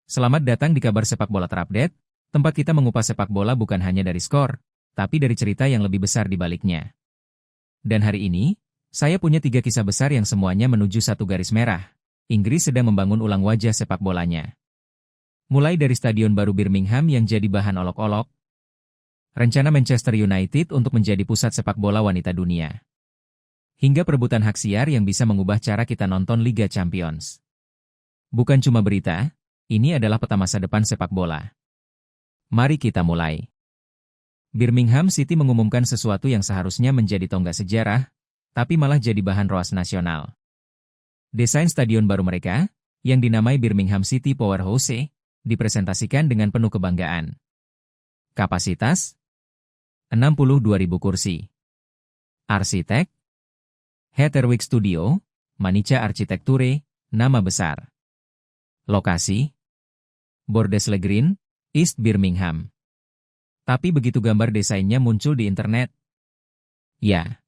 Selamat datang di Kabar Sepak Bola Terupdate, tempat kita mengupas sepak bola bukan hanya dari skor, tapi dari cerita yang lebih besar di baliknya. Dan hari ini, saya punya 3 kisah besar yang semuanya menuju satu garis merah. Inggris sedang membangun ulang wajah sepak bolanya. Mulai dari stadion baru Birmingham yang jadi bahan olok-olok, rencana Manchester United untuk menjadi pusat sepak bola wanita dunia, hingga perebutan hak siar yang bisa mengubah cara kita nonton Liga Champions. Bukan cuma berita, ini adalah peta masa depan sepak bola. Mari kita mulai. Birmingham City mengumumkan sesuatu yang seharusnya menjadi tonggak sejarah, tapi malah jadi bahan roas nasional. Desain stadion baru mereka, yang dinamai Birmingham City Powerhouse, dipresentasikan dengan penuh kebanggaan. Kapasitas 62.000 kursi. Arsitek Heatherwick Studio, Manica Architecture, nama besar. Lokasi Bordesley Green, East Birmingham. Tapi begitu gambar desainnya muncul di internet, ya,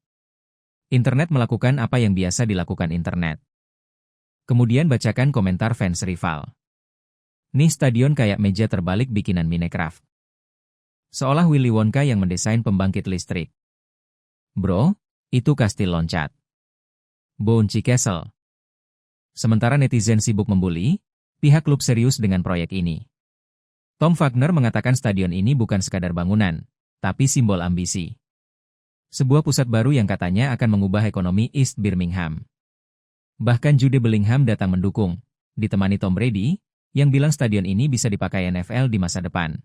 internet melakukan apa yang biasa dilakukan internet. Kemudian bacakan komentar fans rival. Nih stadion kayak meja terbalik bikinan Minecraft. Seolah Willy Wonka yang mendesain pembangkit listrik. Bro, itu kastil loncat. Bouncy Castle. Sementara netizen sibuk membuli, pihak klub serius dengan proyek ini. Tom Wagner mengatakan stadion ini bukan sekadar bangunan, tapi simbol ambisi. Sebuah pusat baru yang katanya akan mengubah ekonomi East Birmingham. Bahkan Jude Bellingham datang mendukung, ditemani Tom Brady, yang bilang stadion ini bisa dipakai NFL di masa depan.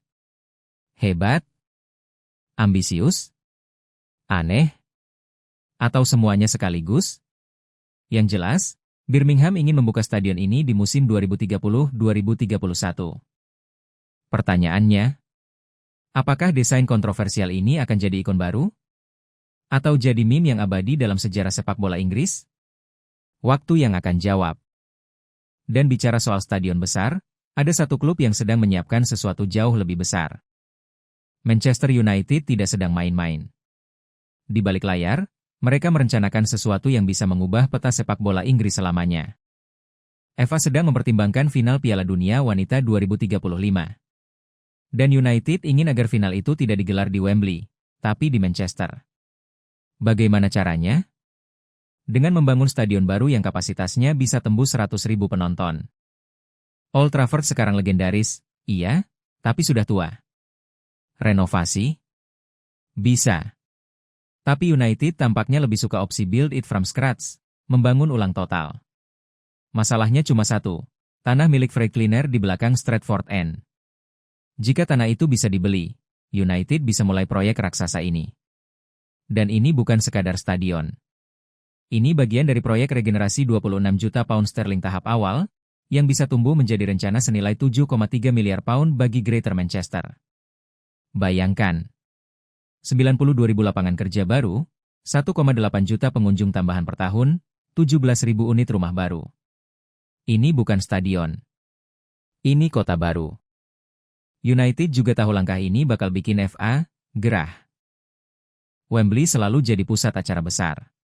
Hebat? Ambisius? Aneh? Atau semuanya sekaligus? Yang jelas, Birmingham ingin membuka stadion ini di musim 2030-2031. Pertanyaannya, apakah desain kontroversial ini akan jadi ikon baru? Atau jadi meme yang abadi dalam sejarah sepak bola Inggris? Waktu yang akan jawab. Dan bicara soal stadion besar, ada satu klub yang sedang menyiapkan sesuatu jauh lebih besar. Manchester United tidak sedang main-main. Di balik layar, mereka merencanakan sesuatu yang bisa mengubah peta sepak bola Inggris selamanya. Eva sedang mempertimbangkan final Piala Dunia Wanita 2035. Dan United ingin agar final itu tidak digelar di Wembley, tapi di Manchester. Bagaimana caranya? Dengan membangun stadion baru yang kapasitasnya bisa tembus 100.000 penonton. Old Trafford sekarang legendaris, iya, tapi sudah tua. Renovasi? Bisa. Tapi United tampaknya lebih suka opsi build it from scratch, membangun ulang total. Masalahnya cuma satu, tanah milik Frankliner di belakang Stratford End. Jika tanah itu bisa dibeli, United bisa mulai proyek raksasa ini. Dan ini bukan sekadar stadion. Ini bagian dari proyek regenerasi 26 juta pound sterling tahap awal, yang bisa tumbuh menjadi rencana senilai 7,3 miliar pound bagi Greater Manchester. Bayangkan. 92.000 lapangan kerja baru, 1,8 juta pengunjung tambahan per tahun, 17.000 unit rumah baru. Ini bukan stadion. Ini kota baru. United juga tahu langkah ini bakal bikin FA gerah. Wembley selalu jadi pusat acara besar.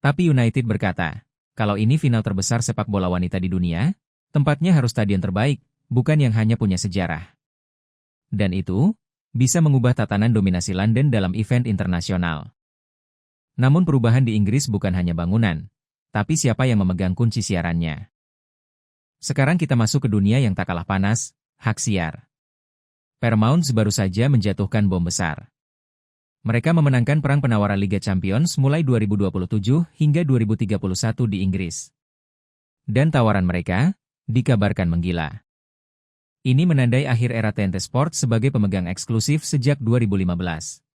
Tapi United berkata, kalau ini final terbesar sepak bola wanita di dunia, tempatnya harus stadion terbaik, bukan yang hanya punya sejarah. Dan itu bisa mengubah tatanan dominasi London dalam event internasional. Namun perubahan di Inggris bukan hanya bangunan, tapi siapa yang memegang kunci siarannya. Sekarang kita masuk ke dunia yang tak kalah panas, hak siar. Paramount baru saja menjatuhkan bom besar. Mereka memenangkan perang penawaran Liga Champions mulai 2027 hingga 2031 di Inggris. Dan tawaran mereka dikabarkan menggila. Ini menandai akhir era TNT Sport sebagai pemegang eksklusif sejak 2015.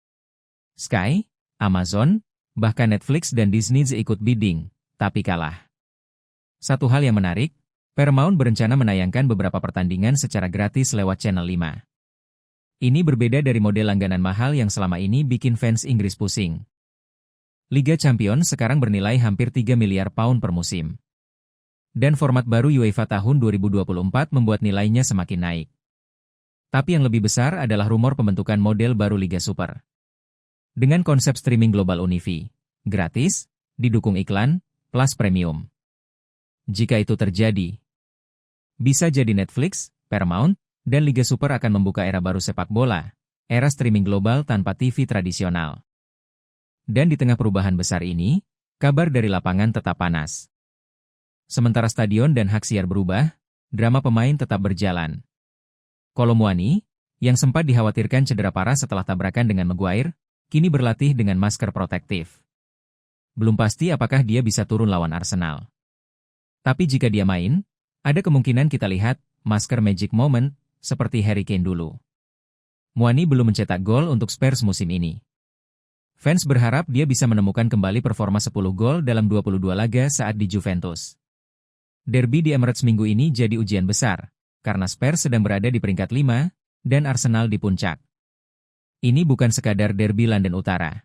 Sky, Amazon, bahkan Netflix dan Disney ikut bidding, tapi kalah. Satu hal yang menarik, Paramount berencana menayangkan beberapa pertandingan secara gratis lewat Channel 5. Ini berbeda dari model langganan mahal yang selama ini bikin fans Inggris pusing. Liga Champions sekarang bernilai hampir 3 miliar pound per musim. Dan format baru UEFA tahun 2024 membuat nilainya semakin naik. Tapi yang lebih besar adalah rumor pembentukan model baru Liga Super. Dengan konsep streaming global Unifi, gratis, didukung iklan, plus premium. Jika itu terjadi, bisa jadi Netflix, Paramount, dan Liga Super akan membuka era baru sepak bola, era streaming global tanpa TV tradisional. Dan di tengah perubahan besar ini, kabar dari lapangan tetap panas. Sementara stadion dan hak siar berubah, drama pemain tetap berjalan. Kolo Muani, yang sempat dikhawatirkan cedera parah setelah tabrakan dengan Maguire, kini berlatih dengan masker protektif. Belum pasti apakah dia bisa turun lawan Arsenal. Tapi jika dia main, ada kemungkinan kita lihat masker magic moment seperti Harry Kane dulu. Muani belum mencetak gol untuk Spurs musim ini. Fans berharap dia bisa menemukan kembali performa 10 gol dalam 22 laga saat di Juventus. Derby di Emirates minggu ini jadi ujian besar, karena Spurs sedang berada di peringkat 5, dan Arsenal di puncak. Ini bukan sekadar derby London Utara.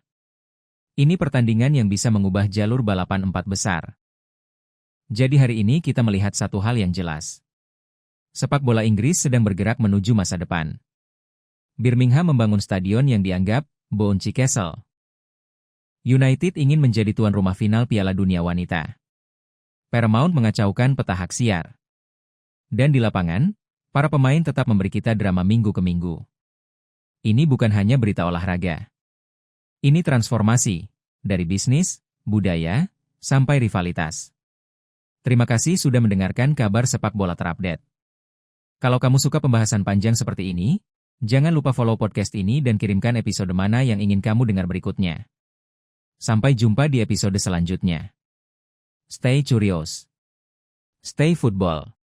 Ini pertandingan yang bisa mengubah jalur balapan 4 besar. Jadi hari ini kita melihat satu hal yang jelas. Sepak bola Inggris sedang bergerak menuju masa depan. Birmingham membangun stadion yang dianggap Bouncy Castle. United ingin menjadi tuan rumah final Piala Dunia Wanita. Paramount mengacaukan peta hak siar. Dan di lapangan, para pemain tetap memberi kita drama minggu ke minggu. Ini bukan hanya berita olahraga. Ini transformasi, dari bisnis, budaya, sampai rivalitas. Terima kasih sudah mendengarkan kabar sepak bola terupdate. Kalau kamu suka pembahasan panjang seperti ini, jangan lupa follow podcast ini dan kirimkan episode mana yang ingin kamu dengar berikutnya. Sampai jumpa di episode selanjutnya. Stay curious. Stay football.